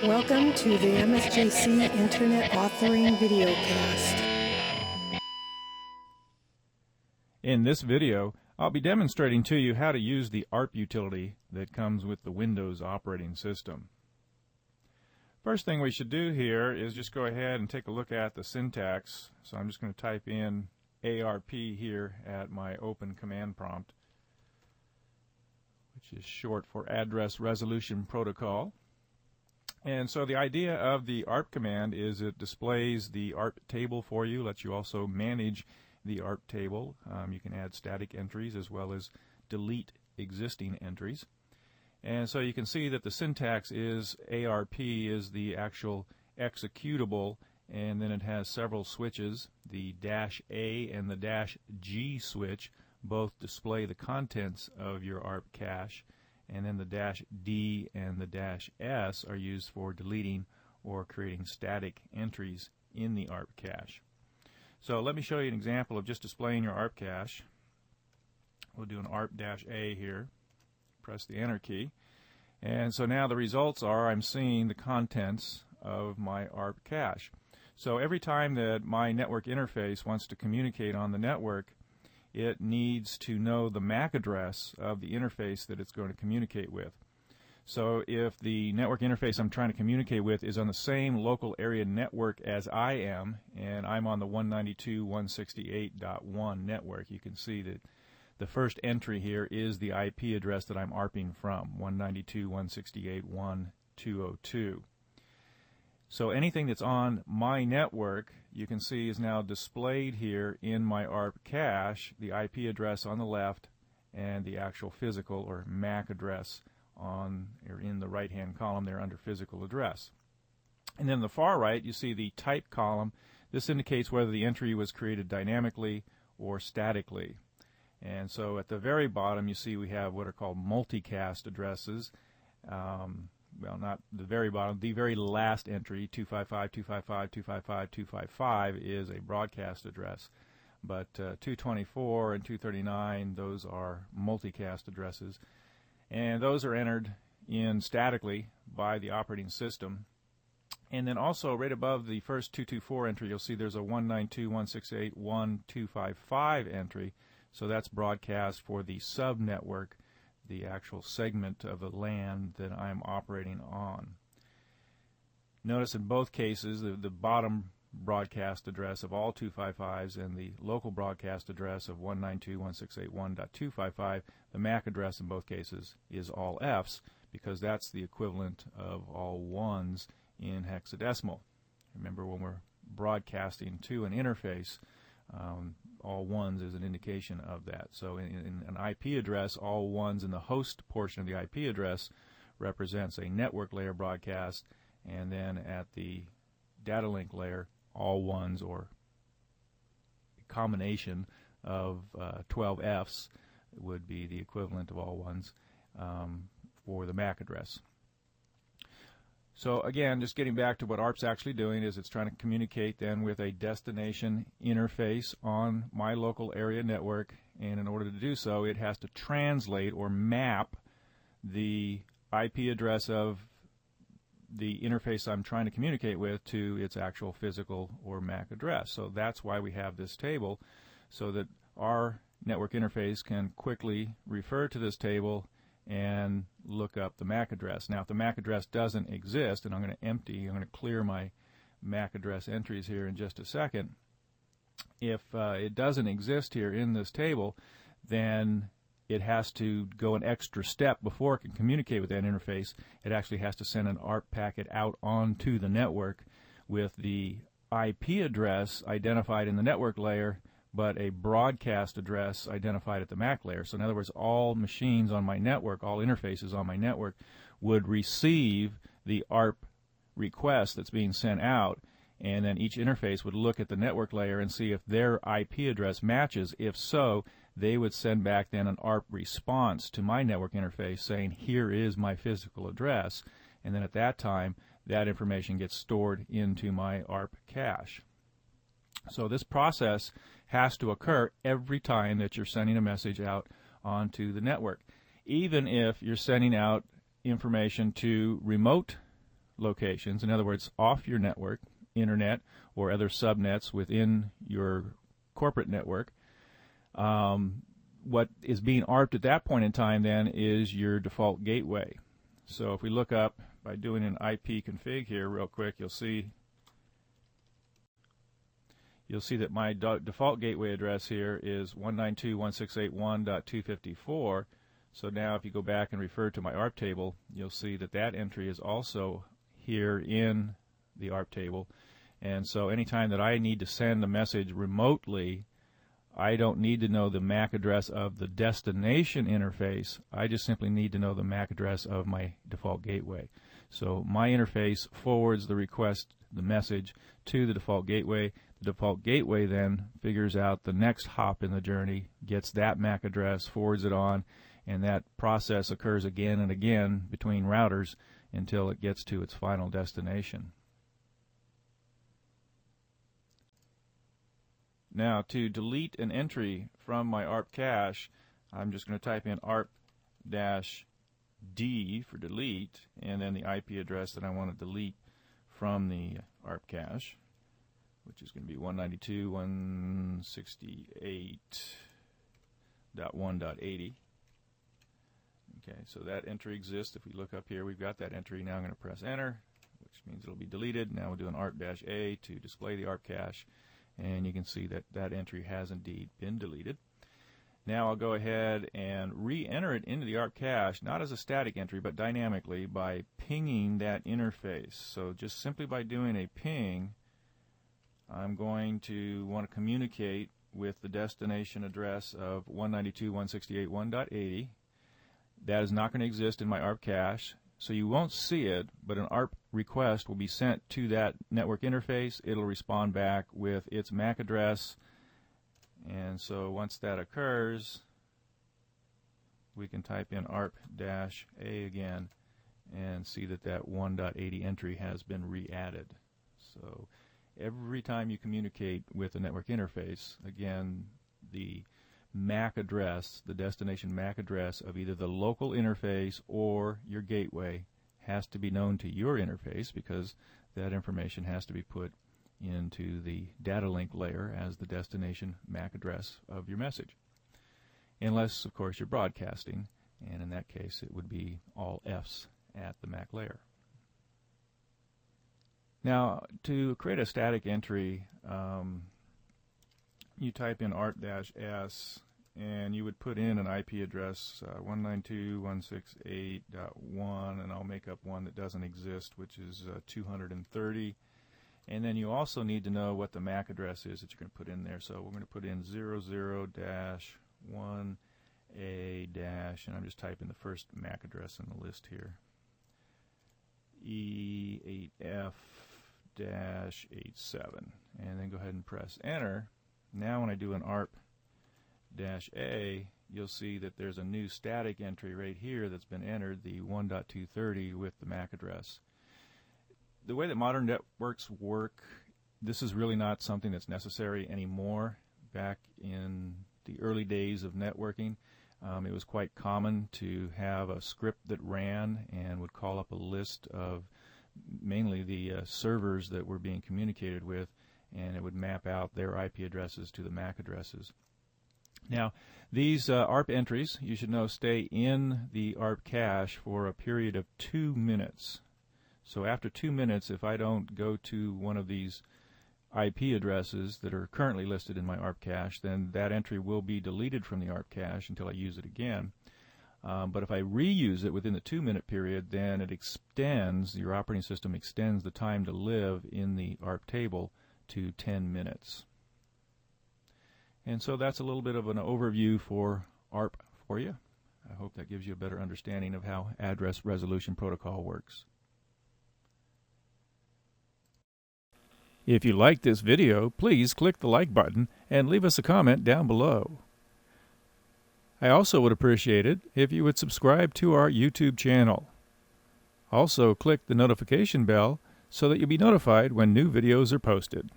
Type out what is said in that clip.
Welcome to the MSJC Internet Authoring Videocast. In this video, I'll be demonstrating to you how to use the Arp utility that comes with the Windows operating system. First thing we should do here is just go ahead and take a look at the syntax. So I'm just going to type in ARP here at my open command prompt, which is short for Address Resolution Protocol. And so the idea of the Arp command is it displays the Arp table for you, lets you also manage the Arp table. You can add static entries as well as delete existing entries. And so you can see that the syntax is ARP is the actual executable, and then it has several switches. The -A and the -G switch both display the contents of your Arp cache, and then the -D and the -S are used for deleting or creating static entries in the Arp cache. So let me show you an example of just displaying your Arp cache. We'll do an ARP-A here. Press the Enter key. And so now the results are I'm seeing the contents of my Arp cache. So every time that my network interface wants to communicate on the network, it needs to know the MAC address of the interface that it's going to communicate with. So if the network interface I'm trying to communicate with is on the same local area network as I am, and I'm on the 192.168.1 network, you can see that the first entry here is the IP address that I'm ARPing from, 192.168.1.202. So anything that's on my network, you can see is now displayed here in my Arp cache, the IP address on the left and the actual physical or MAC address in the right-hand column there under physical address. And then on the far right, you see the type column. This indicates whether the entry was created dynamically or statically. And so at the very bottom, you see we have what are called multicast addresses. Well, not the very bottom, the very last entry, 255, 255, 255, 255 is a broadcast address. But 224 and 239, those are multicast addresses. And those are entered in statically by the operating system. And then also right above the first 224 entry, you'll see there's a 192.168.1.255 entry. So that's broadcast for the subnetwork, the actual segment of the LAN that I'm operating on. Notice in both cases, the bottom broadcast address of all 255s and the local broadcast address of 192.168.1.255, the MAC address in both cases is all Fs, because that's the equivalent of all ones in hexadecimal. Remember, when we're broadcasting to an interface, all ones is an indication of that. So in an IP address, all ones in the host portion of the IP address represents a network layer broadcast, and then at the data link layer, all ones, or a combination of 12 Fs would be the equivalent of all ones for the MAC address. So again, just getting back to what ARP's actually doing is it's trying to communicate then with a destination interface on my local area network, and in order to do so, it has to translate or map the IP address of the interface I'm trying to communicate with to its actual physical or MAC address. So that's why we have this table, so that our network interface can quickly refer to this table and look up the MAC address. Now, if the MAC address doesn't exist, and I'm going to clear my MAC address entries here in just a second. If it doesn't exist here in this table, then it has to go an extra step before it can communicate with that interface. It actually has to send an ARP packet out onto the network with the IP address identified in the network layer, but a broadcast address identified at the MAC layer. So in other words, all machines on my network, all interfaces on my network, would receive the ARP request that's being sent out, and then each interface would look at the network layer and see if their IP address matches. If so, they would send back then an ARP response to my network interface saying, here is my physical address, and then at that time, that information gets stored into my Arp cache. So this process has to occur every time that you're sending a message out onto the network. Even if you're sending out information to remote locations, in other words, off your network, internet, or other subnets within your corporate network, what is being ARPed at that point in time then is your default gateway. So if we look up by doing an IP config here real quick, you'll see that my default gateway address here is 192.168.1.254. So now if you go back and refer to my ARP table, you'll see that that entry is also here in the ARP table. And so anytime that I need to send a message remotely, I don't need to know the MAC address of the destination interface. I just simply need to know the MAC address of my default gateway. So my interface forwards the request, the message, to the default gateway. The default gateway then figures out the next hop in the journey, gets that MAC address, forwards it on, and that process occurs again and again between routers until it gets to its final destination. Now, to delete an entry from my ARP cache, I'm just going to type in ARP-D for delete, and then the IP address that I want to delete from the ARP cache, which is going to be 192.168.1.80. Okay, so that entry exists. If we look up here, we've got that entry. Now I'm going to press enter, which means it'll be deleted. Now we'll do an ARP-A to display the ARP cache, and you can see that that entry has indeed been deleted. Now I'll go ahead and re-enter it into the ARP cache, not as a static entry, but dynamically by pinging that interface. So just simply by doing a ping, I'm going to want to communicate with the destination address of 192.168.1.80. That is not going to exist in my ARP cache, so you won't see it, but an ARP request will be sent to that network interface. It'll respond back with its MAC address, and so once that occurs, we can type in ARP-A again and see that that 1.80 entry has been re-added. So every time you communicate with a network interface, again, the MAC address, the destination MAC address of either the local interface or your gateway has to be known to your interface, because that information has to be put into the data link layer as the destination MAC address of your message. Unless, of course, you're broadcasting, and in that case it would be all Fs at the MAC layer. Now, to create a static entry, you type in ARP-S, and you would put in an IP address 192.168.1, and I'll make up one that doesn't exist, which is 230. And then you also need to know what the MAC address is that you're going to put in there. So we're going to put in 00-1A-, and I'm just typing the first MAC address in the list here, E8F-87, and then go ahead and press enter. Now when I do an ARP-A, you'll see that there's a new static entry right here that's been entered, the 1.230 with the MAC address. The way that modern networks work, this is really not something that's necessary anymore. Back in the early days of networking, it was quite common to have a script that ran and would call up a list of mainly the servers that were being communicated with, and it would map out their IP addresses to the MAC addresses. Now, these ARP entries, you should know, stay in the ARP cache for a period of 2 minutes. So after 2 minutes, if I don't go to one of these IP addresses that are currently listed in my ARP cache, then that entry will be deleted from the ARP cache until I use it again. But if I reuse it within the 2-minute period, then it extends, your operating system extends the time to live in the ARP table to 10 minutes. And so that's a little bit of an overview for ARP for you. I hope that gives you a better understanding of how address resolution protocol works. If you liked this video, please click the like button and leave us a comment down below. I also would appreciate it if you would subscribe to our YouTube channel. Also, click the notification bell so that you'll be notified when new videos are posted.